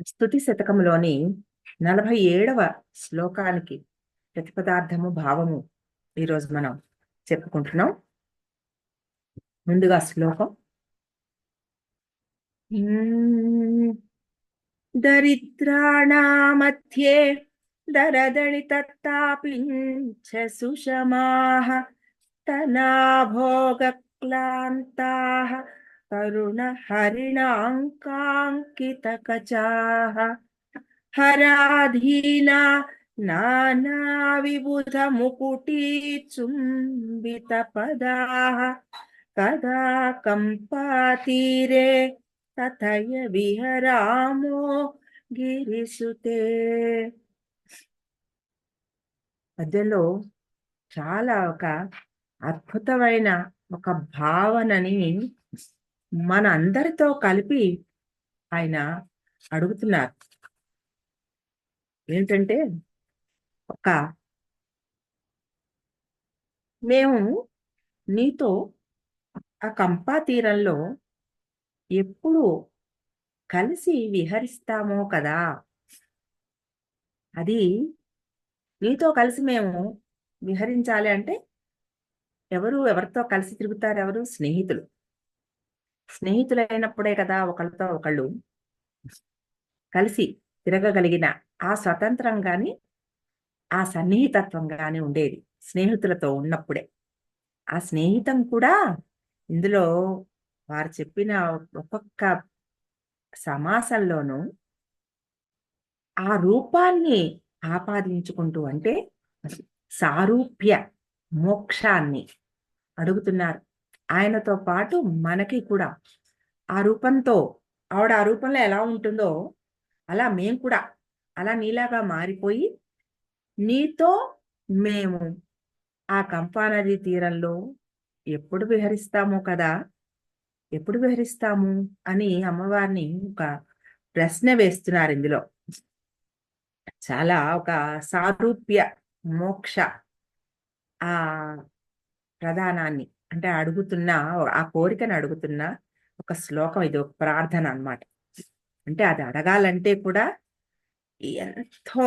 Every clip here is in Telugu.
స్తుతి శతకంలోని 47వ శ్లోకానికి ప్రతిపదార్థము భావము ఈరోజు మనం చెప్పుకుంటున్నాం. ముందుగా శ్లోకం. దరిద్రాణామధ్యే దరదళితత్తాపించ సుషమాః తనాభోగక్లాంతాః కరుణ హరిణాంకాంకితకచాః హరాధీనా నానావిబుధ ముకుటీచుంబిత పదాః కదా కంపాతీరే తథయ విహరామో గిరిసుతే. మధ్యలో చాలా ఒక అద్భుతమైన ఒక భావనని మన అందరితో కలిపి ఆయన అడుగుతున్నారు. ఏంటంటే, మేము నీతో ఆ కంపా తీరంలో ఎప్పుడు కలిసి విహరిస్తామో కదా, అది నీతో కలిసి మేము విహరించాలి అంటే ఎవరితో కలిసి తిరుగుతారు? ఎవరు? స్నేహితులు. స్నేహితులైనప్పుడే కదా ఒకళ్ళతో ఒకళ్ళు కలిసి తిరగగలిగిన ఆ స్వతంత్రం గాని ఆ సన్నిహితత్వం గాని ఉండేది స్నేహితులతో ఉన్నప్పుడే. ఆ స్నేహితం కూడా ఇందులో వారు చెప్పిన ఒక్కొక్క సమాసంలోనూ ఆ రూపాన్ని ఆపాదించుకుంటూ, అంటే సారూప్య మోక్షాన్ని అడుగుతున్నారు. ఆయనతో పాటు మనకి కూడా ఆ రూపంతో, ఆవిడ ఆ రూపంలో ఎలా ఉంటుందో అలా మేము కూడా అలా నీలాగా మారిపోయి నీతో మేము ఆ కంపానది తీరంలో ఎప్పుడు విహరిస్తామో కదా, ఎప్పుడు విహరిస్తాము అని అమ్మవారిని ఒక ప్రశ్న వేస్తున్నారు ఇందులో. చాలా ఒక సారూప్య మోక్ష ఆ ప్రధానాన్ని అంటే అడుగుతున్న, ఆ కోరికను అడుగుతున్న ఒక శ్లోకం ఇది, ఒక ప్రార్థన అన్నమాట. అంటే అది అడగాలంటే కూడా ఎంతో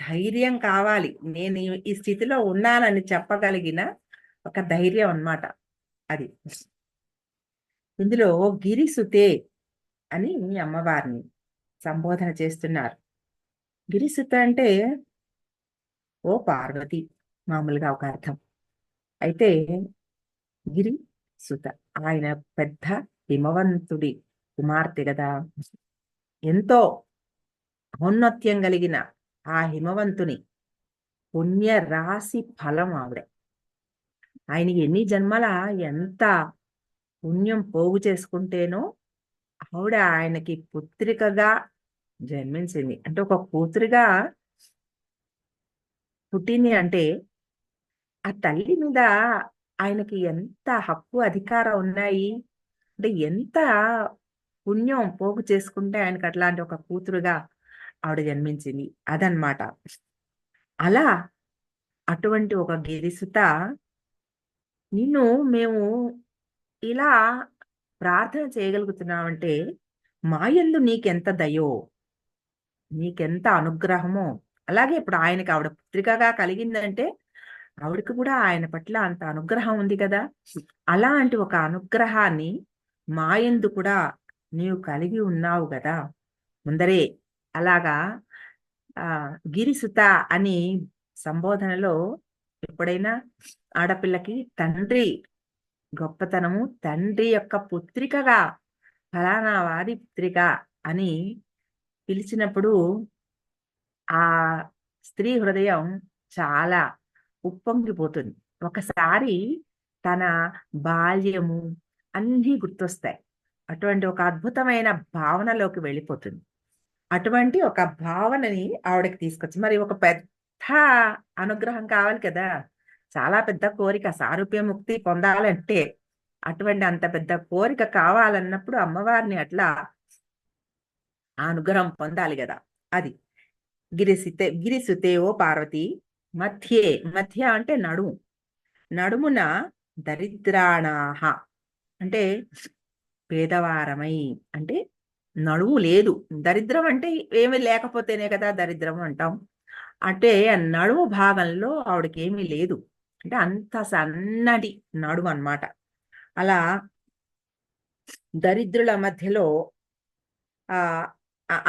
ధైర్యం కావాలి. నేను ఈ స్థితిలో ఉన్నానని చెప్పగలిగిన ఒక ధైర్యం అన్నమాట అది. ఇందులో గిరిసుతే అని అమ్మవారిని సంబోధన చేస్తున్నారు. గిరిసుత అంటే ఓ పార్వతి, మామూలుగా ఒక అర్థం. అయితే గిరి సుత, ఆయన పెద్ద హిమవంతుడి కుమార్తె కదా, ఎంతో ఔన్నత్యం కలిగిన ఆ హిమవంతుని పుణ్య రాశి ఫలం ఆవిడ. ఆయనకి ఎన్ని జన్మల ఎంత పుణ్యం పోగు చేసుకుంటేనో ఆవిడ ఆయనకి పుత్రికగా జన్మించింది. అంటే ఒక కూతురిగా పుట్టింది అంటే ఆ తల్లి మీద ఆయనకి ఎంత హక్కు అధికారం ఉన్నాయి, అంటే ఎంత పుణ్యం పోగు చేసుకుంటే ఆయనకు అట్లాంటి ఒక కూతురుగా ఆవిడ జన్మించింది అదనమాట. అలా అటువంటి ఒక గిరిసుత నిన్ను మేము ఇలా ప్రార్థన చేయగలుగుతున్నామంటే మా యందు నీకెంత దయో, నీకెంత అనుగ్రహమో. అలాగే ఇప్పుడు ఆయనకి ఆవిడ పుత్రికగా కలిగిందంటే ఆవిడకి కూడా ఆయన పట్ల అంత అనుగ్రహం ఉంది కదా. అలాంటి ఒక అనుగ్రహాన్ని మా యందు కూడా నీవు కలిగి ఉన్నావు కదా ముందరే. అలాగా ఆ గిరిసుత అని సంబోధనలో ఎప్పుడైనా ఆడపిల్లకి తండ్రి గొప్పతనము, తండ్రి యొక్క పుత్రికగా ఫలానా వారి పుత్రిక అని పిలిచినప్పుడు ఆ స్త్రీ హృదయం చాలా ఉప్పొంగిపోతుంది. ఒకసారి తన బాల్యము అన్నీ గుర్తొస్తాయి. అటువంటి ఒక అద్భుతమైన భావనలోకి వెళ్ళిపోతుంది. అటువంటి ఒక భావనని ఆవిడకి తీసుకొచ్చి, మరి ఒక పెద్ద అనుగ్రహం కావాలి కదా, చాలా పెద్ద కోరిక సారూప్య ముక్తి పొందాలంటే. అటువంటి అంత పెద్ద కోరిక కావాలన్నప్పుడు అమ్మవారిని అట్లా ఆ అనుగ్రహం పొందాలి కదా. అది గిరిసుతే ఓ పార్వతి మధ్యే, మధ్య అంటే నడుము, నడుమున దరిద్రాణాహ అంటే పేదవారమై, అంటే నడుము లేదు. దరిద్రం అంటే ఏమీ లేకపోతేనే కదా దరిద్రం అంటాం. అంటే నడుము భాగంలో ఆవిడకి ఏమీ లేదు. అంటే అంత సన్నటి నడుము అన్నమాట. అలా దరిద్రుల మధ్యలో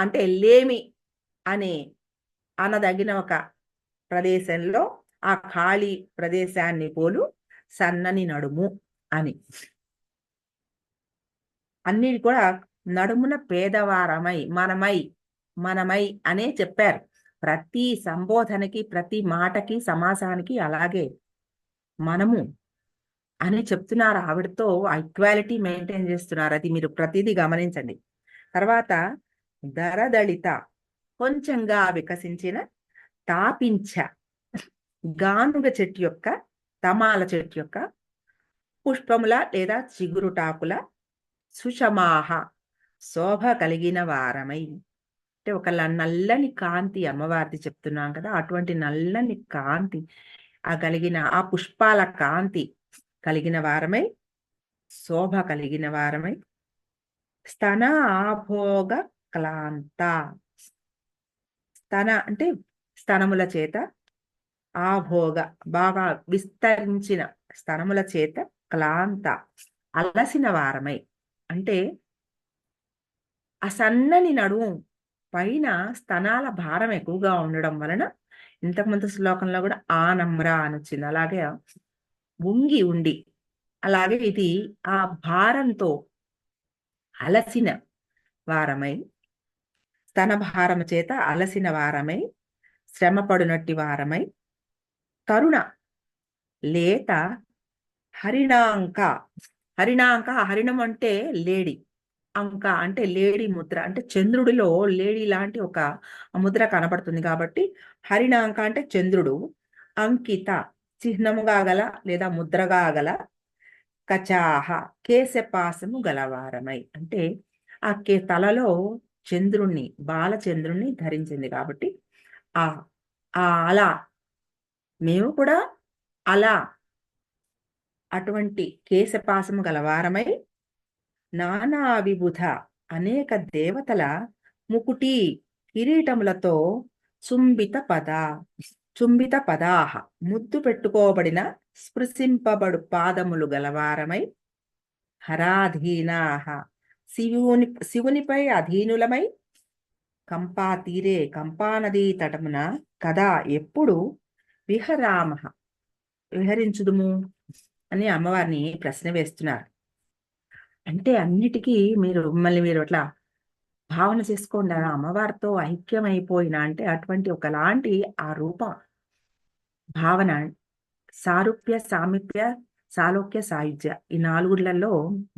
అంటే లేమి అనే అనదగిన ఒక ప్రదేశంలో ఆ ఖాళీ ప్రదేశాన్ని పోలు సన్నని నడుము అని. అన్ని కూడా నడుమున పేదవారమై మనమై మనమై అనే చెప్పారు. ప్రతి సంబోధనకి ప్రతి మాటకి సమాసానికి అలాగే మనము అని చెప్తున్నారు. ఆవిడతో ఈక్వాలిటీ మెయింటైన్ చేస్తున్నారు. అది మీరు ప్రతిదీ గమనించండి. తర్వాత దరదళిత కొంచెంగా వికసించిన తాపించ గానుగ చెట్టు యొక్క తమాల చెట్టు యొక్క పుష్పముల లేదా చిగురుటాకుల సుషమాహ శోభ కలిగిన వారమై. అంటే ఒక నల్లని కాంతి అమ్మవారిది చెప్తున్నాం కదా, అటువంటి నల్లని కాంతి కలిగిన ఆ పుష్పాల కాంతి కలిగిన వారమై, శోభ కలిగిన వారమై, స్తన ఆభోగ క్లాంత. స్తన అంటే స్తనముల చేత, ఆభోగ బాగా విస్తరించిన స్తనముల చేత, క్లాంత అలసిన వారమై. అంటే ఆ సన్నని నడుము పైన స్తనాల భారం ఎక్కువగా ఉండడం వలన ఇంతకుముందు శ్లోకంలో కూడా ఆనమ్ర అని వచ్చింది. అలాగే ఉంగి ఉండి, అలాగే ఇది ఆ భారంతో అలసిన వారమై, స్తన భారము చేత అలసిన వారమై, శ్రమపడునట్టి వారమై, తరుణ లేత హరిణాంక. హరిణాంక, హరిణం అంటే లేడి, అంక అంటే లేడీ ముద్ర, అంటే చంద్రుడిలో లేడీ లాంటి ఒక ముద్ర కనబడుతుంది కాబట్టి హరిణాంక అంటే చంద్రుడు. అంకిత చిహ్నముగా గల లేదా ముద్రగా గల, కచాహ కేశపాసము గలవారమై. అంటే ఆ తలలో చంద్రుణ్ణి, బాలచంద్రుణ్ణి ధరించింది కాబట్టి ఆ అలా మేము కూడా అలా అటువంటి కేశపాసము గలవారమై, నానా విబుధ అనేక దేవతల ముకుటి కిరీటములతో చుంబిత పదాహ ముద్దు పెట్టుకోబడిన స్పృశింపబడు పాదములు గలవారమై, హరాధీనాహ శివునిపై అధీనులమై, కంపా తీరే కంపా నదీ తటమున కదా ఎప్పుడు విహరించుదుము అని అమ్మవారిని ప్రశ్న వేస్తున్నారు. అంటే అన్నిటికీ మీరు అట్లా భావన చేసుకోండి. అమ్మవారితో ఐక్యమైపోయిన అంటే అటువంటి ఒకలాంటి ఆ రూప భావన, సారూప్య, సామీప్య, సాలోక్య, సాయుజ్య ఈ నాలుగుళ్లలో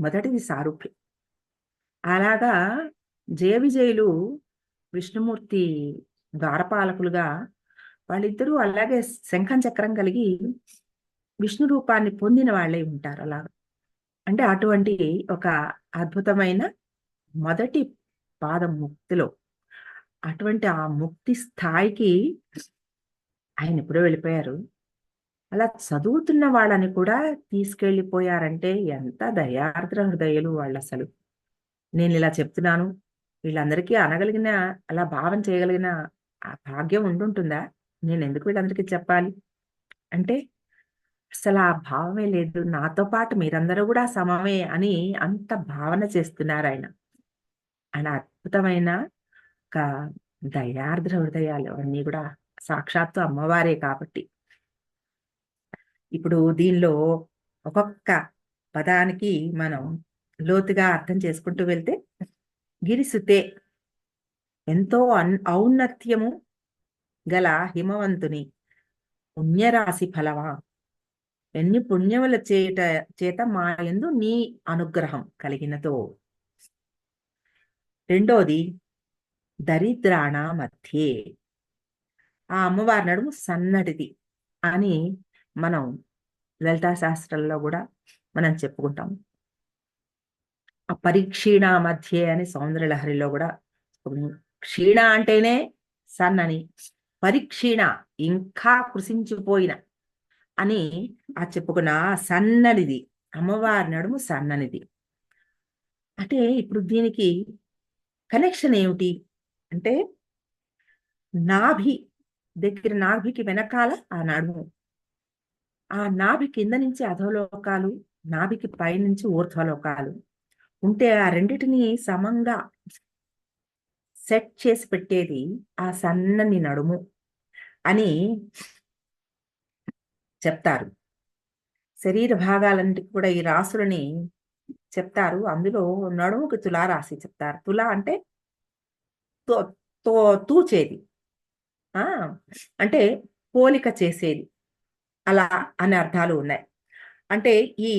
మొదటిది సారూప్యం. అలాగా జయ విజయులు విష్ణుమూర్తి ద్వారపాలకులుగా వాళ్ళిద్దరూ అలాగే శంఖం చక్రం కలిగి విష్ణు రూపాన్ని పొందిన వాళ్ళే ఉంటారు. అలాగా అంటే అటువంటి ఒక అద్భుతమైన మొదటి పాదం ముక్తిలో, అటువంటి ఆ ముక్తి స్థాయికి ఆయన ఎప్పుడో వెళ్ళిపోయారు. అలా చదువుతున్న వాళ్ళని కూడా తీసుకెళ్ళిపోయారంటే ఎంత దయార్ద్ర హృదయాలు వాళ్ళు అసలు. నేను ఇలా చెప్తున్నాను, వీళ్ళందరికీ అనగలిగిన, అలా భావం చేయగలిగిన ఆ భాగ్యం ఉండుంటుందా? నేను ఎందుకు వీళ్ళందరికీ చెప్పాలి అంటే అసలు ఆ భావమే లేదు. నాతో పాటు మీరందరూ కూడా సమమే అని అంత భావన చేస్తున్నారు ఆయన. ఆయన అద్భుతమైన ఒక దయార్ద్ర హృదయాలు అన్నీ కూడా సాక్షాత్తు అమ్మవారే కాబట్టి. ఇప్పుడు దీనిలో ఒక్కొక్క పదానికి మనం లోతుగా అర్థం చేసుకుంటూ వెళ్తే, గిరిసుతే ఎంతో ఔన్నత్యము గల హిమవంతుని పుణ్యరాశి ఫలమా, ఎన్ని పుణ్యముల చేత మా యందు నీ అనుగ్రహం కలిగినతో. రెండోది దరిద్రాణ మధ్యే, ఆ అమ్మవారి నడుము సన్నటిది అని మనం లలితా శాస్త్రంలో కూడా మనం చెప్పుకుంటాం. ఆ పరీక్షీణ మధ్య అని సౌందర్యలహరిలో కూడా క్షీణ అంటేనే సన్నని, పరీక్షీణ ఇంకా కృషించిపోయిన అని ఆ చెప్పుకున్న సన్ననిది అమ్మవారి నడుము సన్ననిది. అంటే ఇప్పుడు దీనికి కనెక్షన్ ఏమిటి అంటే నాభి నాభికి వెనకాల ఆ నడుము, ఆ నాభి కింద నుంచి అధోలోకాలు, నాభికి పై నుంచి ఊర్ధ్వలోకాలు ఉంటే ఆ రెండిటిని సమంగా సెట్ చేసి పెట్టేది ఆ సన్నని నడుము అని చెప్తారు. శరీర భాగాలన్నిటికి కూడా ఈ రాసులని చెప్తారు. అందులో నడుముకి తులారాశి చెప్తారు. తుల అంటే తో తో తూచేది, ఆ అంటే పోలిక చేసేది, అలా అనే అర్థాలు ఉన్నాయి. అంటే ఈ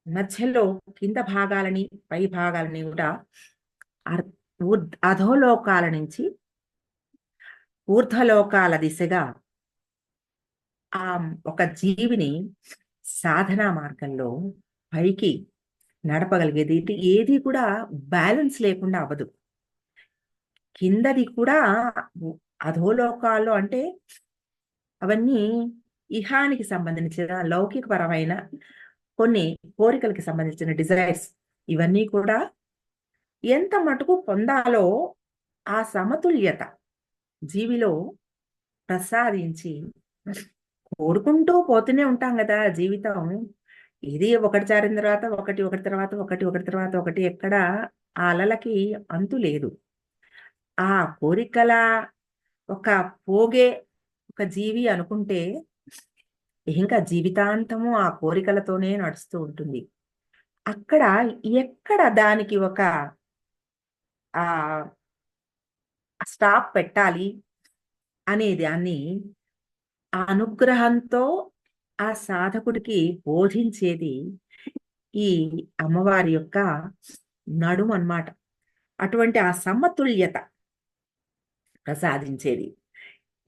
మధ్యలో కింద భాగాలని పై భాగాలని కూడా అధోలోకాల నుంచి ఊర్ధ్వలోకాల దిశగా ఆ ఒక జీవిని సాధనా మార్గంలో పైకి నడపగలిగేది. ఏది కూడా బ్యాలెన్స్ లేకుండా అవ్వదు. కిందది కూడా అధోలోకాల్లో అంటే అవన్నీ ఇహానికి సంబంధించిన లౌకికపరమైన కొన్ని కోరికలకి సంబంధించిన డిజైర్స్, ఇవన్నీ కూడా ఎంత మటుకు పొందాలో ఆ సమతుల్యత జీవిలో ప్రసాదించి కోరుకుంటూ పోతూనే ఉంటాం కదా జీవితం. ఇది ఒకటి జారిన తర్వాత ఒకటి, ఒకటి తర్వాత ఒకటి, ఒకటి తర్వాత ఒకటి, ఎక్కడ ఆ అలలకి అంతు లేదు. ఆ కోరికల ఒక పోగే ఒక జీవి అనుకుంటే ఇంకా జీవితాంతము ఆ కోరికలతోనే నడుస్తూ ఉంటుంది. అక్కడ ఎక్కడ దానికి ఒక ఆ స్టాప్ పెట్టాలి అనే దాన్ని ఆ అనుగ్రహంతో ఆ సాధకుడికి బోధించేది ఈ అమ్మవారి యొక్క నడుము అన్నమాట. అటువంటి ఆ సమతుల్యత ప్రసాదించేది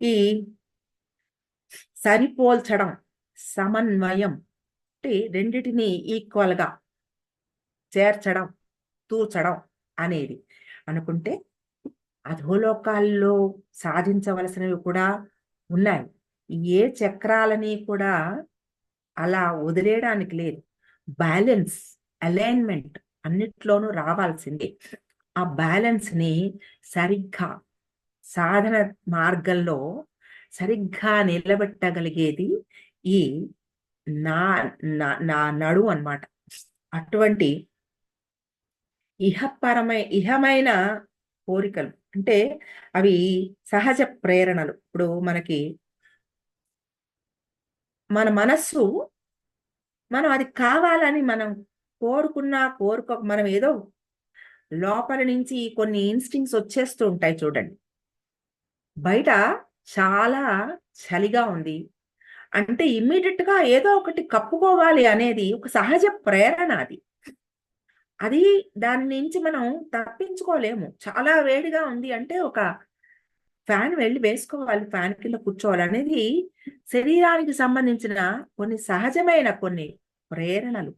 ఈ సరిపోల్చడం, సమన్వయం అంటే రెండిటిని ఈక్వల్ గా చేర్చడం, తూచడం అనేది అనుకుంటే అధోలోకాల్లో సాధించవలసినవి కూడా ఉన్నాయి. ఏ చక్రాలని కూడా అలా వదిలేయడానికి లేదు. బ్యాలెన్స్, అలైన్మెంట్ అన్నిట్లోనూ రావాల్సిందే. ఆ బ్యాలెన్స్ ని సరిగ్గా సాధన మార్గంలో సరిగ్గా నిలబెట్టగలిగేది ఈ నా నా నా నడుము అన్నమాట. అటువంటి ఇహమైన కోరికలు అంటే అవి సహజ ప్రేరణలు. ఇప్పుడు మనకి మన మనస్సు, మనం అది కావాలని మనం కోరుకోక మనం ఏదో లోపల నుంచి కొన్ని ఇన్స్టింక్ట్స్ వచ్చేస్తూ ఉంటాయి చూడండి. బయట చాలా చలిగా ఉంది అంటే ఇమ్మీడియట్ గా ఏదో ఒకటి కప్పుకోవాలి అనేది ఒక సహజ ప్రేరణ అది. అది దాని నుంచి మనం తప్పించుకోలేము. చాలా వేడిగా ఉంది అంటే ఒక ఫ్యాన్ వెళ్ళి వేసుకోవాలి, ఫ్యాన్ కింద కూర్చోవాలి అనేది శరీరానికి సంబంధించిన కొన్ని సహజమైన కొన్ని ప్రేరణలు.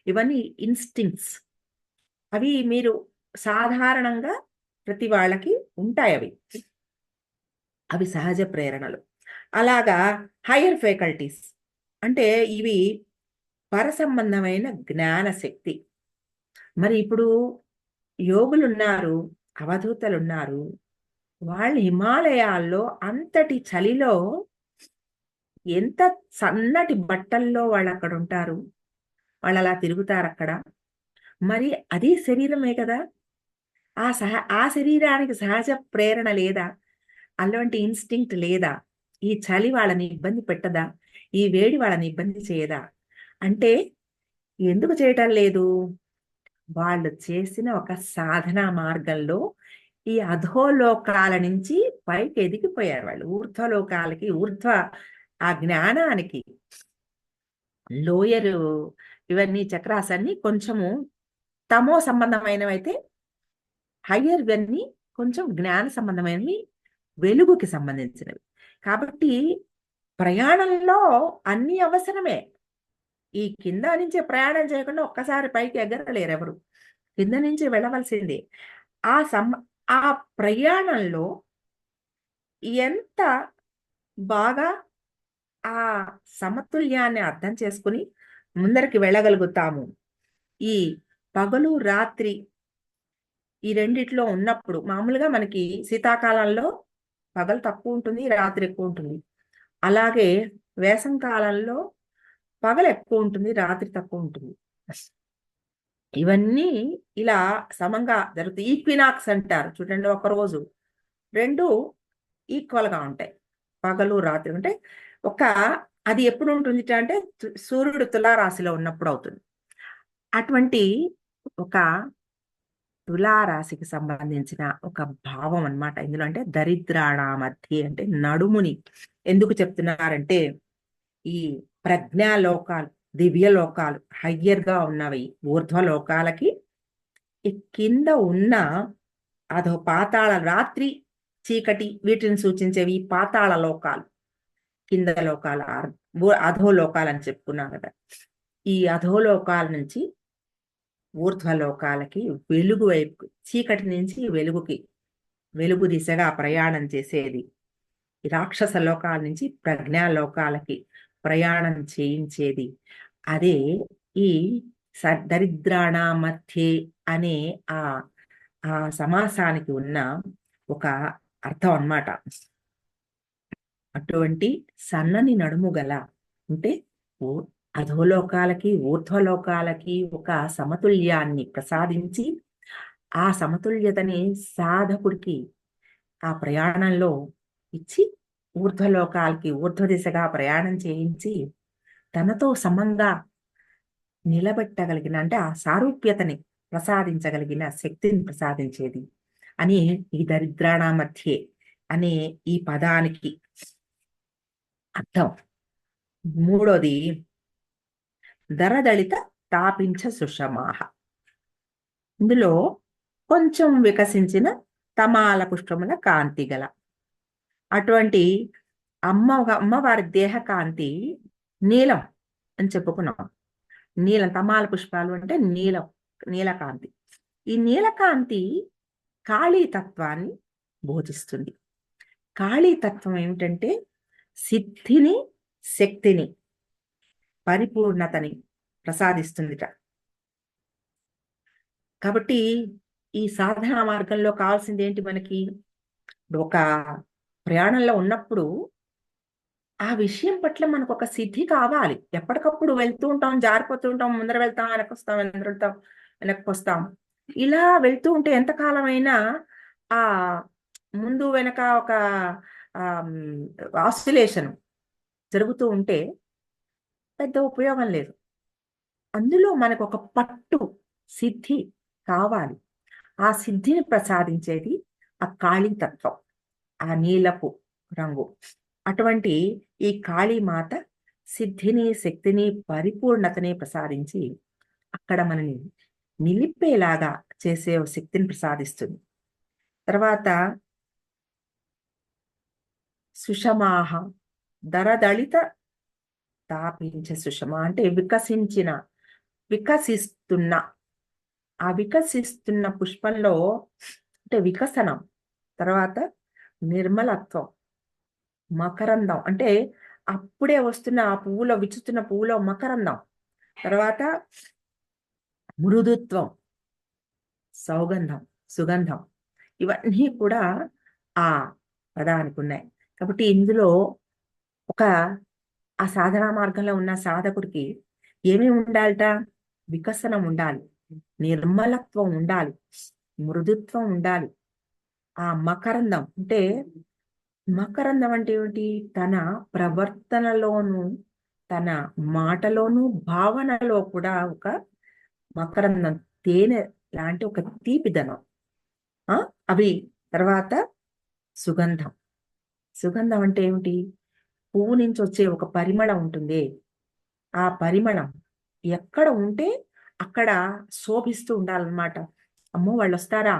ఇవన్నీ ఇన్స్టింక్ట్స్. అవి మీరు సాధారణంగా ప్రతి వాళ్ళకి ఉంటాయి అవి. అవి సహజ ప్రేరణలు. అలాగా హయ్యర్ ఫ్యాకల్టీస్ అంటే ఇవి పరసంబంధమైన జ్ఞాన శక్తి. మరి ఇప్పుడు యోగులున్నారు, అవధూతలున్నారు. వాళ్ళు హిమాలయాల్లో అంతటి చలిలో ఎంత సన్నటి బట్టల్లో వాళ్ళు అక్కడ ఉంటారు. వాళ్ళు అలా తిరుగుతారు అక్కడ. మరి అది శరీరమే కదా. ఆ శరీరానికి సహజ ప్రేరణ లేదా? అలాంటి ఇన్స్టింక్ట్ లేదా? ఈ చలి వాళ్ళని ఇబ్బంది పెట్టదా? ఈ వేడి వాళ్ళని ఇబ్బంది చేయదా? అంటే ఎందుకు చేయటం లేదు? వాళ్ళు చేసిన ఒక సాధనా మార్గంలో ఈ అధోలోకాల నుంచి పైకి ఎదిగిపోయారు వాళ్ళు. ఊర్ధ్వలోకాలకి, ఆ జ్ఞానానికి లోయరు ఇవన్నీ చక్రాసన్నీ కొంచెము తమో సంబంధమైనవైతే హయ్యర్ ఇవన్నీ కొంచెం జ్ఞాన సంబంధమైనవి, వెలుగుకి సంబంధించినవి. కాబట్టి ప్రయాణంలో అన్ని అవసరమే. ఈ కింద నుంచి ప్రయాణం చేయకుండా ఒక్కసారి పైకి ఎగరలేరు ఎవరు. కింద నుంచి వెళ్ళవలసిందే. ఆ సమ్ ఆ ప్రయాణంలో ఎంత బాగా ఆ సమతుల్యాన్ని అర్థం చేసుకుని ముందరికి వెళ్ళగలుగుతాము. ఈ పగలు రాత్రి ఈ రెండిట్లో ఉన్నప్పుడు మామూలుగా మనకి శీతాకాలంలో పగలు తక్కువ ఉంటుంది, రాత్రి ఎక్కువ ఉంటుంది. అలాగే వేసవి కాలంలో పగలు ఎక్కువ ఉంటుంది, రాత్రి తక్కువ ఉంటుంది. ఇవన్నీ ఇలా సమంగా జరుగుతాయి. ఈక్వినాక్స్ అంటారు చూడండి, ఒక రోజు రెండు ఈక్వల్ గా ఉంటాయి, పగలు రాత్రి. అంటే ఒక అది ఎప్పుడు ఉంటుంది అంటే సూర్యుడు తులారాశిలో ఉన్నప్పుడు అవుతుంది. అటువంటి ఒక తులారాశికి సంబంధించిన ఒక భావం అన్నమాట ఇందులో. అంటే దరిద్రాణ మధ్య అంటే నడుముని ఎందుకు చెప్తున్నారంటే, ఈ ప్రజ్ఞాలోకాలు, దివ్య లోకాలు హయ్యర్ గా ఉన్నవి ఊర్ధ్వ లోకాలకి, ఈ కింద ఉన్న అధో పాతాళ, రాత్రి చీకటి వీటిని సూచించేవి ఈ పాతాళ లోకాలు, కింద లోకాల అధోలోకాలు అని చెప్పుకున్నాం కదా. ఈ అధోలోకాల నుంచి ఊర్ధ్వలోకాలకి వెలుగు వైపు, చీకటి నుంచి వెలుగుకి, వెలుగు దిశగా ప్రయాణం చేసేది. ఈ రాక్షస లోకాల నుంచి ప్రజ్ఞాలోకాలకి ప్రయాణం చేయించేది అదే ఈ దరిద్రాణ మధ్యే అనే ఆ ఆ సమాసానికి ఉన్న ఒక అర్థం అన్నమాట. అటువంటి సన్నని నడుము గల, అంటే అధోలోకాలకి ఊర్ధ్వలోకాలకి ఒక సమతుల్యాన్ని ప్రసాదించి, ఆ సమతుల్యతని సాధకుడికి ఆ ప్రయాణంలో ఇచ్చి, ఊర్ధ్వలోకాలకి ఊర్ధ్వ దిశగా ప్రయాణం చేయించి తనతో సమంగా నిలబెట్టగలిగిన, అంటే ఆ సారూప్యతని ప్రసాదించగలిగిన శక్తిని ప్రసాదించేది అని ఈ దరిద్రాణ మధ్యే అనే ఈ పదానికి అర్థం. మూడోది దరదళిత తాపించ సుషమాహ. ఇందులో కొంచెం వికసించిన తమాల పుష్పముల కాంతి గల, అటువంటి అమ్మవారి దేహ కాంతి నీలం అని చెప్పుకున్నాం. నీలం, తమాల పుష్పాలు అంటే నీలం, నీలకాంతి. ఈ నీలకాంతి కాళీతత్వాన్ని బోధిస్తుంది. కాళీతత్వం ఏమిటంటే సిద్ధిని, శక్తిని, పరిపూర్ణతని ప్రసాదిస్తుందిట. కాబట్టి ఈ సాధన మార్గంలో కావాల్సింది ఏంటి మనకి? ఒక ప్రయాణంలో ఉన్నప్పుడు ఆ విషయం పట్ల మనకు ఒక సిద్ధి కావాలి. ఎప్పటికప్పుడు వెళ్తూ ఉంటాం, జారిపోతూ ఉంటాం, ముందర వెళ్తాం, వెనక్కి వస్తాం, ముందర వెళ్తాం, వెనక్కి వస్తాం. ఇలా వెళ్తూ ఉంటే ఎంతకాలమైనా ఆ ముందు వెనక ఒక ఆసిలేషన్ జరుగుతూ ఉంటే పెద్ద ఉపయోగం లేదు. అందులో మనకు ఒక పట్టు సిద్ధి కావాలి. ఆ సిద్ధిని ప్రసాదించేది ఆ కాళీతత్వం, ఆ నీలపు రంగు. అటువంటి ఈ కాళీమాత సిద్ధిని, శక్తిని, పరిపూర్ణతని ప్రసాదించి అక్కడ మనని నిలిపేలాగా చేసే శక్తిని ప్రసాదిస్తుంది. తర్వాత సుషమాహ దరదళిత తాపించ సుషమ అంటే వికసించిన, వికసిస్తున్న, ఆ వికసిస్తున్న పుష్పంలో అంటే వికసనం, తర్వాత నిర్మలత్వం, మకరందం అంటే అప్పుడే వస్తున్న ఆ పువ్వులో, విచ్చుతున్న పువ్వులో మకరందం, తర్వాత మృదుత్వం, సౌగంధం, సుగంధం, ఇవన్నీ కూడా ఆ పదానికి ఉన్నాయి. కాబట్టి ఇందులో ఒక ఆ సాధనా మార్గంలో ఉన్న సాధకుడికి ఏమేమి ఉండాలట? వికసనం ఉండాలి, నిర్మలత్వం ఉండాలి, మృదుత్వం ఉండాలి. ఆ మకరందం అంటే, మకరందం అంటే ఏమిటి? తన ప్రవర్తనలోను, తన మాటలోను, భావనలో కూడా ఒక మకరందం, తేనె లాంటి ఒక తీపిదనం. ఆ అవి. తర్వాత సుగంధం. సుగంధం అంటే ఏమిటి? పువ్వు నుంచి వచ్చే ఒక పరిమళం ఉంటుంది. ఆ పరిమళం ఎక్కడ ఉంటే అక్కడ శోభిస్తూ ఉండాలన్నమాట. అమ్మో వాళ్ళు వస్తారా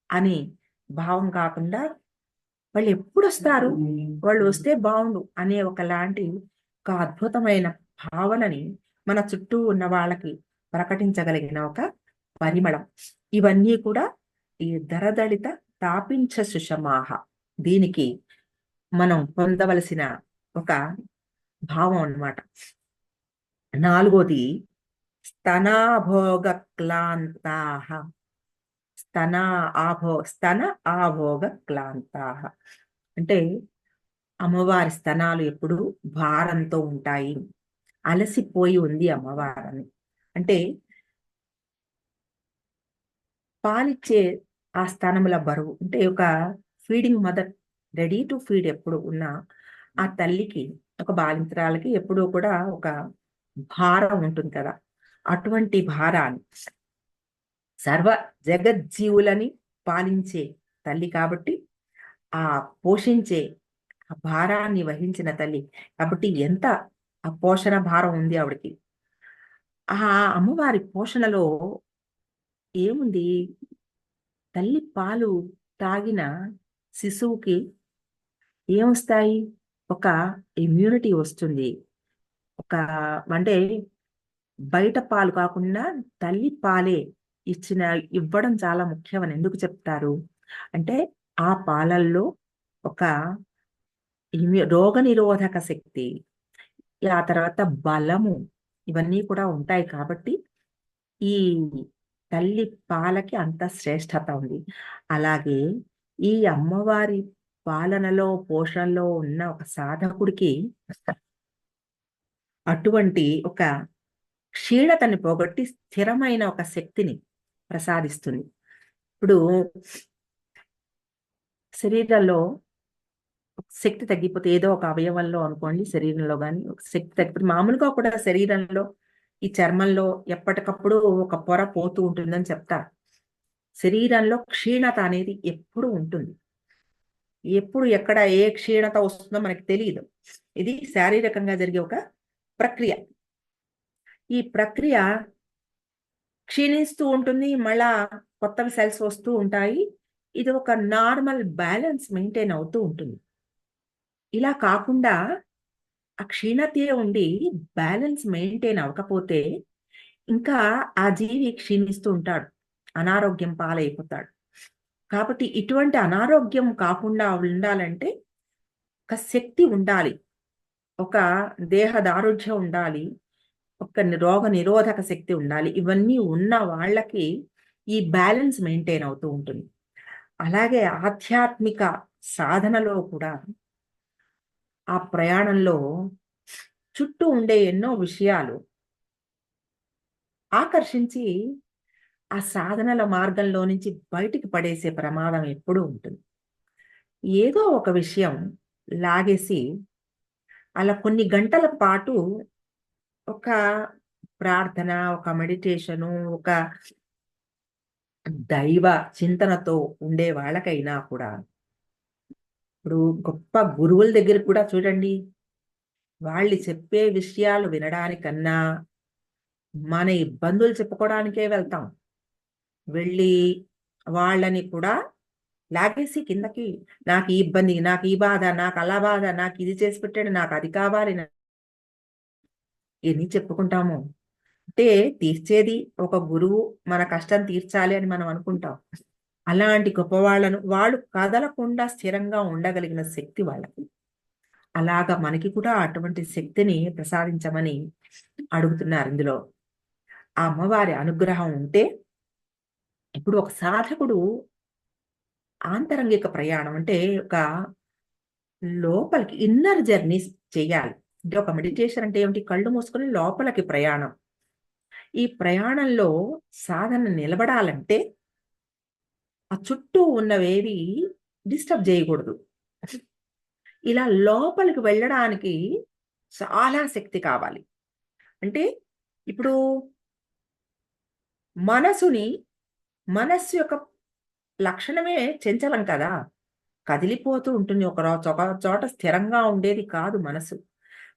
అని భావం కాకుండా, వాళ్ళు ఎప్పుడు వస్తారు, వాళ్ళు వస్తే బాగుండు అనే ఒకలాంటి ఒక అద్భుతమైన భావనని మన చుట్టూ ఉన్న వాళ్ళకి ప్రకటించగలిగిన ఒక పరిమళం. ఇవన్నీ కూడా ఈ దరదళిత తాపించ సుషమాహ, దీనికి మనం పొందవలసిన ఒక భావం అన్నమాట. నాలుగోది స్తనాభోగ క్లాంతాహ. స్తన ఆభోగ క్లాంతాః. అంటే అమ్మవారి స్తనాలు ఎప్పుడు భారంతో ఉంటాయి. అలసిపోయి ఉంది అమ్మవారని. అంటే పాలిచ్చే ఆ స్తనముల బరువు అంటే ఒక feeding mother ready to feed ఎప్పుడు ఉన్న ఆ తల్లికి, ఒక బాలింతరాలకి ఎప్పుడూ కూడా ఒక భారం ఉంటుంది కదా. అటువంటి భారాన్ని సర్వ జగజ్జీవులని పాలించే తల్లి కాబట్టి, ఆ పోషించే ఆ భారాన్ని వహించిన తల్లి కాబట్టి ఎంత ఆ పోషణ భారం ఉంది ఆవిడకి. ఆ అమ్మవారి పోషణలో ఏముంది? తల్లి పాలు తాగిన శిశువుకి ఏమొస్తాయి? ఒక ఇమ్యూనిటీ వస్తుంది. ఒక అంటే బయట పాలు కాకుండా తల్లి పాలే ఇవ్వడం చాలా ముఖ్యమని ఎందుకు చెప్తారు? అంటే ఆ పాలల్లో ఒక రోగనిరోధక శక్తి, ఆ తర్వాత బలము ఇవన్నీ కూడా ఉంటాయి కాబట్టి ఈ తల్లి పాలకి అంత శ్రేష్టత ఉంది. అలాగే ఈ అమ్మవారి పాలనలో, పోషణలో ఉన్న ఒక సాధకుడికి అటువంటి ఒక క్షీణతని పోగొట్టి స్థిరమైన ఒక శక్తిని ప్రసాదిస్తుంది. ఇప్పుడు శరీరంలో శక్తి తగ్గిపోతే ఏదో ఒక అవయవంలో అనుకోండి, శరీరంలో గాని ఒక శక్తి తగ్గిపోతే మామూలుగా కూడా శరీరంలో ఈ చర్మంలో ఎప్పటికప్పుడు ఒక పొర పోతూ ఉంటుందని చెప్తారు. శరీరంలో క్షీణత అనేది ఎప్పుడు ఉంటుంది. ఎప్పుడు ఎక్కడ ఏ క్షీణత వస్తుందో మనకి తెలియదు. ఇది శారీరకంగా జరిగే ఒక ప్రక్రియ. ఈ ప్రక్రియ క్షీణిస్తూ ఉంటుంది. మళ్ళా కొత్తవి సెల్స్ వస్తూ ఉంటాయి. ఇది ఒక నార్మల్ బ్యాలెన్స్ మెయింటైన్ అవుతూ ఉంటుంది. ఇలా కాకుండా ఆ క్షీణతే ఉండి బ్యాలెన్స్ మెయింటైన్ అవ్వకపోతే ఇంకా ఆ జీవి క్షీణిస్తూ ఉంటాడు. అనారోగ్యం పాలైపోతాడు. కాబట్టి ఇటువంటి అనారోగ్యం కాకుండా ఉండాలంటే ఒక శక్తి ఉండాలి. ఒక దేహ దారుఢ్యం ఉండాలి. ఒక రోగ నిరోధక శక్తి ఉండాలి. ఇవన్నీ ఉన్న వాళ్ళకి ఈ బ్యాలెన్స్ మెయింటైన్ అవుతూ ఉంటుంది. అలాగే ఆధ్యాత్మిక సాధనలో కూడా ఆ ప్రయాణంలో చుట్టూ ఉండే ఎన్నో విషయాలు ఆకర్షించి ఆ సాధనల మార్గంలో నుంచి బయటికి పడేసే ప్రమాదం ఎప్పుడూ ఉంటుంది. ఏదో ఒక విషయం లాగేసి అలా కొన్ని గంటల పాటు ఒక ప్రార్థన, ఒక మెడిటేషను, ఒక దైవ చింతనతో ఉండే వాళ్ళకైనా కూడా ఇప్పుడు గొప్ప గురువుల దగ్గర కూడా చూడండి, వాళ్ళు చెప్పే విషయాలు వినడానికన్నా మన ఇబ్బందులు చెప్పుకోవడానికే వెళ్తాం. వెళ్ళి వాళ్ళని కూడా లాగేసి కిందకి, నాకు ఈ ఇబ్బంది, నాకు ఈ బాధ, నాకు అలా బాధ, నాకు ఇది చేసి పెట్టాడు, నాకు అది కావాలి, ఎన్ని చెప్పుకుంటాము. అంటే తీర్చేది ఒక గురువు, మన కష్టం తీర్చాలి అని మనం అనుకుంటాం. అలాంటి గొప్పవాళ్ళను వాళ్ళు కదలకుండా స్థిరంగా ఉండగలిగిన శక్తి వాళ్ళకి. అలాగా మనకి కూడా అటువంటి శక్తిని ప్రసాదించమని అడుగుతున్నారు ఇందులో. ఆ అమ్మవారి అనుగ్రహం ఉంటే ఇప్పుడు ఒక సాధకుడు ఆంతరంగిక ప్రయాణం అంటే ఒక లోపలికి ఇన్నర్ జర్నీస్ చేయాలి. అంటే ఒక మెడిటేషన్ అంటే ఏమిటి? కళ్ళు మూసుకొని లోపలికి ప్రయాణం. ఈ ప్రయాణంలో సాధన నిలబడాలంటే ఆ చుట్టూ ఉన్నవేవి డిస్టర్బ్ చేయకూడదు. ఇలా లోపలికి వెళ్ళడానికి చాలా శక్తి కావాలి. అంటే ఇప్పుడు మనసుని మనస్సు యొక్క లక్షణమే చంచలం కదా! కదిలిపోతూ ఉంటుంది. ఒక చోట స్థిరంగా ఉండేది కాదు మనసు.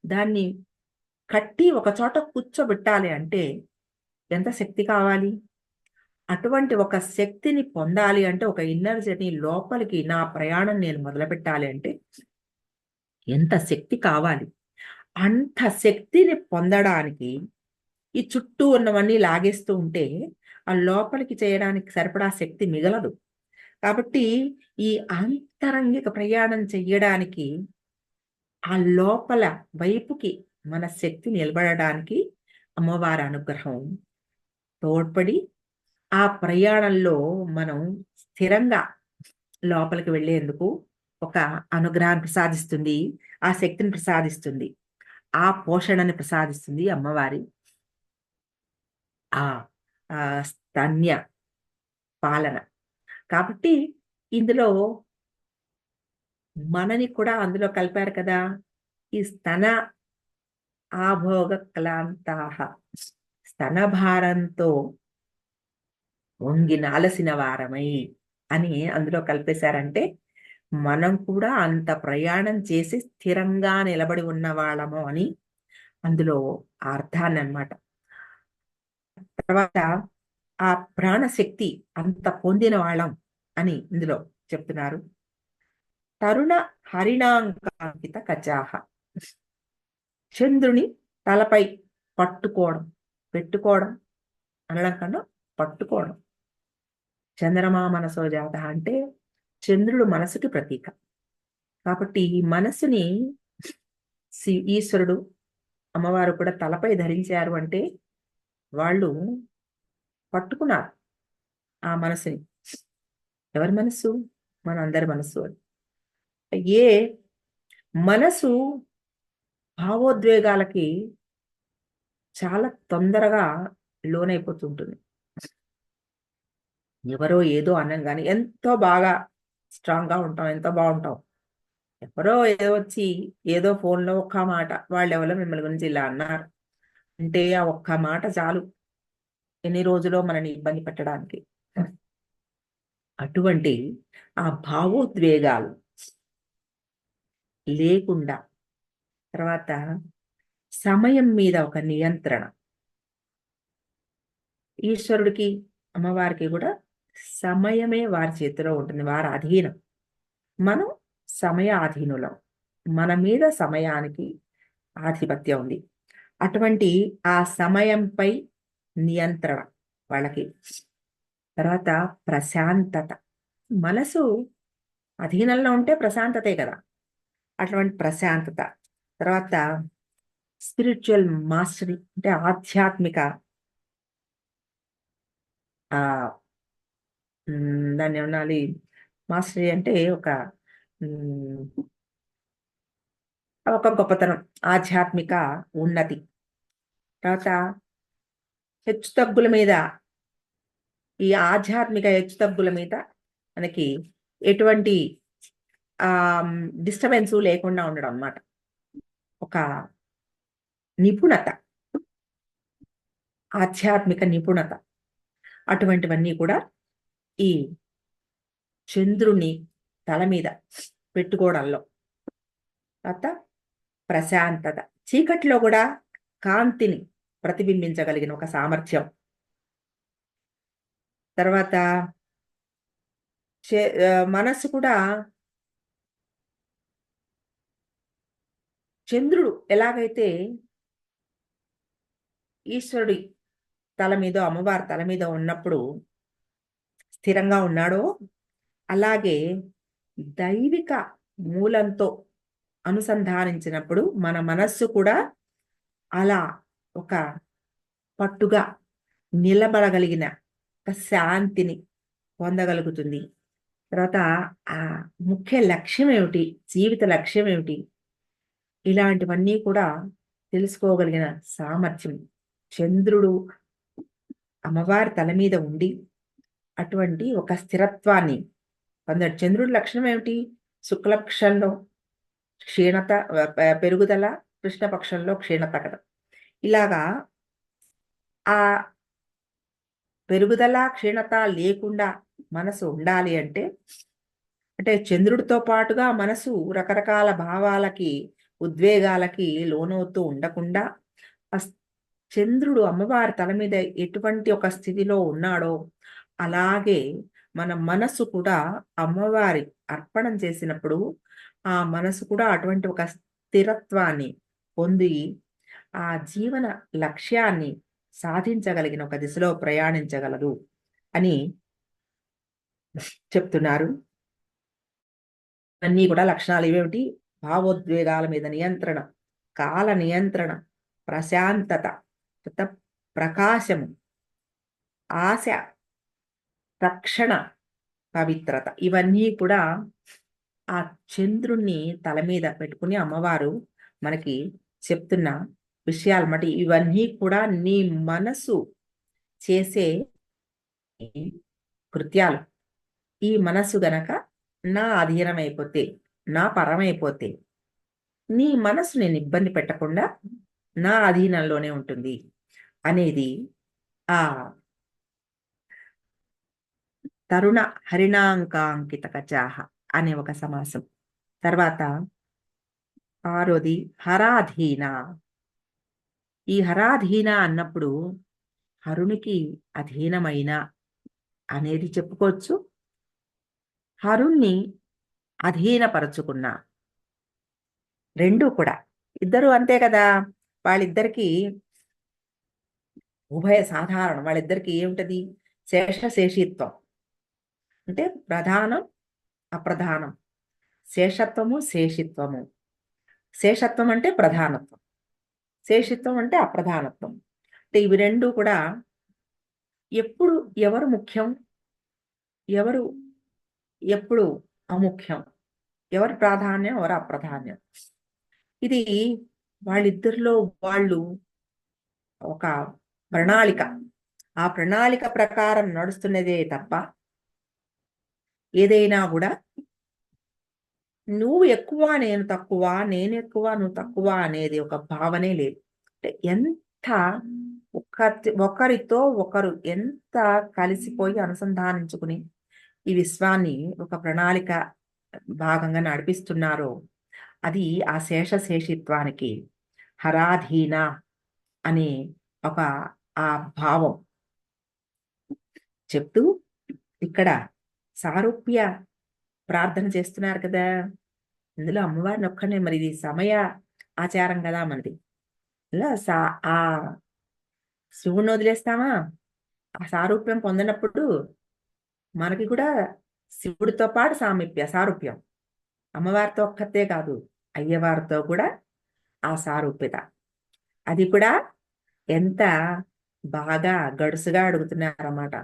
దాన్ని కట్టి ఒక చోట కూర్చోబెట్టాలి అంటే ఎంత శక్తి కావాలి? అటువంటి ఒక శక్తిని పొందాలి అంటే ఒక ఇన్నర్ జర్నీ లోపలికి నా ప్రయాణం నేను మొదలుపెట్టాలి అంటే ఎంత శక్తి కావాలి? అంత శక్తిని పొందడానికి ఈ చుట్టూ ఉన్నవన్నీ లాగేస్తూ ఉంటే ఆ లోపలికి చేయడానికి సరిపడా శక్తి మిగలదు. కాబట్టి ఈ ఆంతరంగిక ప్రయాణం చెయ్యడానికి ఆ లోపల వైపుకి మన శక్తి నిలబడడానికి అమ్మవారి అనుగ్రహం తోడ్పడి ఆ ప్రయాణంలో మనం స్థిరంగా లోపలికి వెళ్ళేందుకు ఒక అనుగ్రహాన్ని ప్రసాదిస్తుంది, ఆ శక్తిని ప్రసాదిస్తుంది, ఆ పోషణని ప్రసాదిస్తుంది అమ్మవారి ఆ ఆ స్తన్య పాలన. కాబట్టి ఇందులో మనని కూడా అందులో కలిపారు కదా! ఈ స్తన ఆభోగ క్లాంతాః, స్తనభారంతో వంగిన అలసిన వారమై అని అందులో కలిపేశారంటే, మనం కూడా అంత ప్రయాణం చేసి స్థిరంగా నిలబడి ఉన్న వాళ్ళము అని అందులో ఆ అర్థాన్ని అన్నమాట. తర్వాత ఆ ప్రాణశక్తి అంత పొందిన వాళ్ళం అని ఇందులో చెప్తున్నారు. తరుణ హరిణాంకాంకిత కచాహ, చంద్రుని తలపై పట్టుకోవడం, పెట్టుకోవడం అనడం కన్నా పట్టుకోవడం. చంద్రమా మనసో జాత అంటే చంద్రుడు మనసుకి ప్రతీక. కాబట్టి ఈ మనసుని ఈశ్వరుడు అమ్మవారు కూడా తలపై ధరించారు అంటే వాళ్ళు పట్టుకున్నారు ఆ మనసుని. ఎవరి మనస్సు? మన అందరి మనస్సు అది. ఏ మనసు భావోద్వేగాలకి చాలా తొందరగా లోనైపోతుంటుంది. ఎవరో ఏదో అనంగానే ఎంతో బాగా స్ట్రాంగ్ గా ఉంటాం, ఎంతో బాగుంటాం. ఎవరో ఏదో వచ్చి ఏదో ఫోన్లో ఒక్క మాట, వాళ్ళెవరో మిమ్మల్ని గురించి ఇలా అన్నారు అంటే ఆ ఒక్క మాట చాలు ఎన్ని రోజులో మనని ఇబ్బంది పెట్టడానికి. అటువంటి ఆ భావోద్వేగాలు లేకుండా, తర్వాత సమయం మీద ఒక నియంత్రణ. ఈశ్వరుడికి అమ్మవారికి కూడా సమయమే వారి చేతిలో ఉంటుంది, వారి అధీనం. మనం సమయ అధీనులం, మన మీద సమయానికి ఆధిపత్యం ఉంది. అటువంటి ఆ సమయంపై నియంత్రణ వాళ్ళకి. తర్వాత ప్రశాంతత. మనసు అధీనంలో ఉంటే ప్రశాంతతే కదా. అటువంటి ప్రశాంతత. తర్వాత స్పిరిచువల్ మాస్టరీ అంటే ఆధ్యాత్మిక ఆ దాన్ని ఏమనాలి, మాస్టరీ అంటే ఒక ఉమ్, ఒక గొప్పతనం, ఆధ్యాత్మిక ఉన్నతి. తర్వాత హెచ్చుతగ్గుల మీద, ఈ ఆధ్యాత్మిక హెచ్చుతగ్గుల మీద మనకి ఎటువంటి ఆ డిస్టర్బెన్స్ లేకుండా ఉండడం అన్నమాట. ఒక నిపుణత, ఆధ్యాత్మిక నిపుణత, అటువంటివన్నీ కూడా ఈ చంద్రుని తల మీద పెట్టుకోవడంలో. తర్వాత ప్రశాంతత, చీకటిలో కూడా కాంతిని ప్రతిబింబించగలిగిన ఒక సామర్థ్యం. తర్వాత మనస్సు కూడా చంద్రుడు ఎలాగైతే ఈశ్వరుడి తల మీద, అమ్మవారి తల మీద ఉన్నప్పుడు స్థిరంగా ఉన్నాడో, అలాగే దైవిక మూలంతో అనుసంధానించినప్పుడు మన మనస్సు కూడా అలా ఒక పట్టుగా నిలబడగలిగిన ఒక శాంతిని పొందగలుగుతుంది. తర్వాత ఆ ముఖ్య లక్ష్యం ఏమిటి, జీవిత లక్ష్యం ఏమిటి, ఇలాంటివన్నీ కూడా తెలుసుకోగలిగిన సామర్థ్యం చంద్రుడు అమ్మవారి తల మీద ఉండి అటువంటి ఒక స్థిరత్వాన్ని పొందాడు. చంద్రుడి లక్షణం ఏమిటి? శుక్లపక్షంలో క్షీణత, పెరుగుదల, కృష్ణపక్షంలో క్షీణత కదా. ఇలాగా ఆ పెరుగుదల క్షీణత లేకుండా మనసు ఉండాలి అంటే, అంటే చంద్రుడితో పాటుగా మనసు రకరకాల భావాలకి, ఉద్వేగాలకి లోనవుతూ ఉండకుండా చంద్రుడు అమ్మవారి తల మీద ఎటువంటి ఒక స్థితిలో ఉన్నాడో అలాగే మన మనసు కూడా అమ్మవారి అర్పణం చేసినప్పుడు ఆ మనసు కూడా అటువంటి ఒక స్థిరత్వాన్ని పొంది ఆ జీవన లక్ష్యాన్ని సాధించగలిగిన ఒక దిశలో ప్రయాణించగలదు అని చెప్తున్నారు. అన్నీ కూడా లక్షణాలు ఇవేమిటి? భావోద్వేగాల మీద నియంత్రణ, కాల నియంత్రణ, ప్రశాంతత, ప్రకాశము, ఆశ, రక్షణ, పవిత్రత ఇవన్నీ కూడా ఆ చంద్రుణ్ణి తల మీద పెట్టుకుని అమ్మవారు మనకి చెప్తున్న విషయాలు అన్నమాట. ఇవన్నీ కూడా నీ మనసు చేసే కృత్యాలు. ఈ మనసు గనక నా అధీనమైపోతే, నా పరమైపోతే, నీ మనసు నేను ఇబ్బంది పెట్టకుండా నా అధీనంలోనే ఉంటుంది అనేది ఆ తరుణ హరిణాంకాంకిత కచాహ అనే ఒక సమాసం. తర్వాత ఆరోది హరాధీన. ఈ హరాధీన అన్నప్పుడు హరునికి అధీనమైన అనేది చెప్పుకోవచ్చు. హరుణ్ణి అధీనపరచుకున్న రెండు కూడా ఇద్దరు అంతే కదా. వాళ్ళిద్దరికి ఉభయ సాధారణం. వాళ్ళిద్దరికి ఏమిటది? శేషశేషిత్వం అంటే ప్రధానం అప్రధానం, శేషత్వము శేషిత్వము. శేషత్వం అంటే ప్రధానత్వం, శేషిత్వం అంటే అప్రధానత్వం. అంటే ఇవి రెండు కూడా ఎప్పుడు ఎవరు ముఖ్యం, ఎవరు ఎప్పుడు అముఖ్యం, ఎవరి ప్రాధాన్యం ఎవరు అప్రధాన్యం, ఇది వాళ్ళిద్దరిలో వాళ్ళు ఒక ప్రణాళిక, ఆ ప్రణాళిక ప్రకారం నడుస్తున్నదే తప్ప ఏదైనా కూడా నువ్వు ఎక్కువ నేను తక్కువ, నేను ఎక్కువ నువ్వు తక్కువ అనేది ఒక భావనే లేదు. అంటే ఎంత ఒకరితో ఒకరు ఎంత కలిసిపోయి అనుసంధానించుకుని ఈ విశ్వాన్ని ఒక ప్రణాళిక భాగంగా నడిపిస్తున్నారో అది ఆ శేషశేషిత్వానికి హరాధీన అనే ఒక ఆ భావం చెప్తూ ఇక్కడ సారూప్య ప్రార్థన చేస్తున్నారు కదా. ఇందులో అమ్మవారిని ఒక్కనే, మరి ఇది సమయ ఆచారం కదా మనది. ఇలా ఆ శివుని వదిలేస్తామా? ఆ సారూప్యం పొందినప్పుడు మనకి కూడా శివుడితో పాటు సారూప్యం అమ్మవారితో ఒక్కతే కాదు, అయ్యవారితో కూడా ఆ సారూప్యత. అది కూడా ఎంత బాగా గడుసుగా అడుగుతున్నారన్నమాట.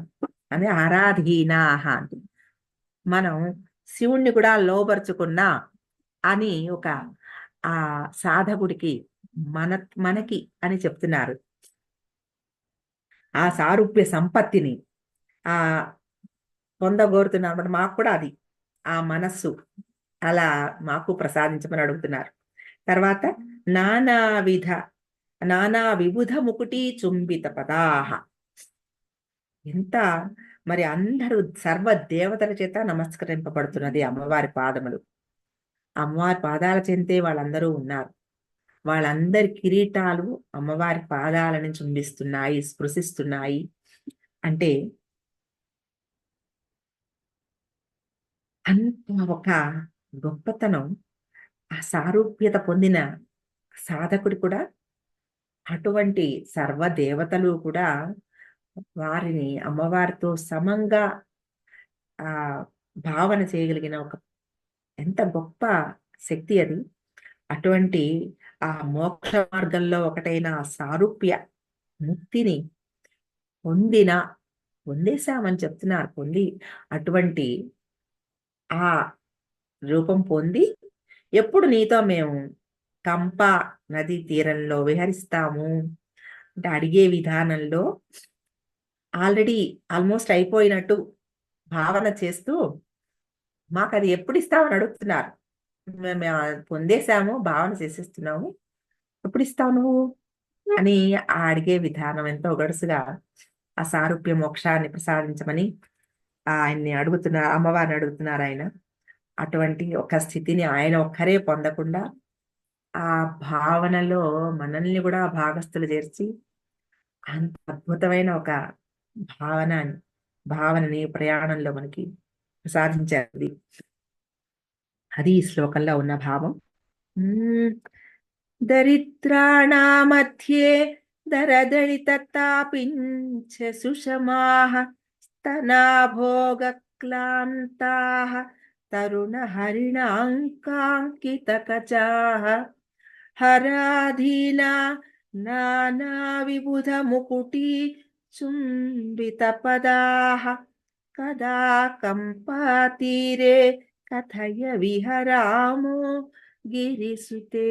అని ఆరాధీనాహ అంటే మనం శివుణ్ణి కూడా లోపరుచుకున్నా అని ఒక ఆ సాధకుడికి మనకి అని చెప్తున్నారు. ఆ సారూప్య సంపత్తిని ఆ పొందగోరుతున్నారు. మాకు కూడా అది ఆ మనస్సు అలా మాకు ప్రసాదించమని అడుగుతున్నారు. తర్వాత నానావిధ నానా విబుధ ముకుటి చుంబిత పదాహ. ఎంత మరి అందరూ సర్వ దేవతల చేత నమస్కరింపబడుతున్నది అమ్మవారి పాదములు. అమ్మవారి పాదాల చెంతే వాళ్ళందరూ ఉన్నారు. వాళ్ళందరి కిరీటాలు అమ్మవారి పాదాలని చుంబిస్తున్నాయి, స్పృశిస్తున్నాయి. అంటే అంత ఒక గొప్పతనం ఆ సారూప్యత పొందిన సాధకుడు కూడా, అటువంటి సర్వ దేవతలు కూడా వారిని అమ్మవారితో సమంగా ఆ భావన చేయగలిగిన ఒక ఎంత గొప్ప శక్తి అది. అటువంటి ఆ మోక్ష మార్గంలో ఒకటైన ఆ సారూప్య ముక్తిని పొందేశామని చెప్తున్నారు. అటువంటి ఆ రూపం పొంది ఎప్పుడు నీతో మేము కంప నదీ తీరంలో విహరిస్తాము అంటే అడిగే విధానంలో ఆల్మోస్ట్ అయిపోయినట్టు భావన చేస్తూ మాకు అది ఎప్పుడు ఇస్తామని అడుగుతున్నారు. మేము పొందేశాము, భావన చేసేస్తున్నాము, ఎప్పుడు ఇస్తావు నువ్వు అని ఆ అడిగే విధానం ఎంతో గడుసుగా ఆ సారూప్య మోక్షాన్ని ప్రసాదించమని ఆయన్ని అడుగుతున్నారు, అమ్మవారిని అడుగుతున్నారు ఆయన. అటువంటి ఒక స్థితిని ఆయన ఒక్కరే పొందకుండా ఆ భావనలో మనల్ని కూడా భాగస్థులు చేర్చి అంత అద్భుతమైన ఒక భావనని ప్రయాణంలో మనకి ప్రసాదించారు. అది ఈ శ్లోకంలో ఉన్న భావం. దరిద్రాణమధ్యే దరదళితాపించ సుషమాః స్తనాభోగక్లాంతాః తరుణ హరిణాంకాంకితకచాః హరాధీనా నానా విబుధ ముకుటీ చుంబిత పదాః కదా కంపాతీరే కథయ విహరామో గిరిసుతే.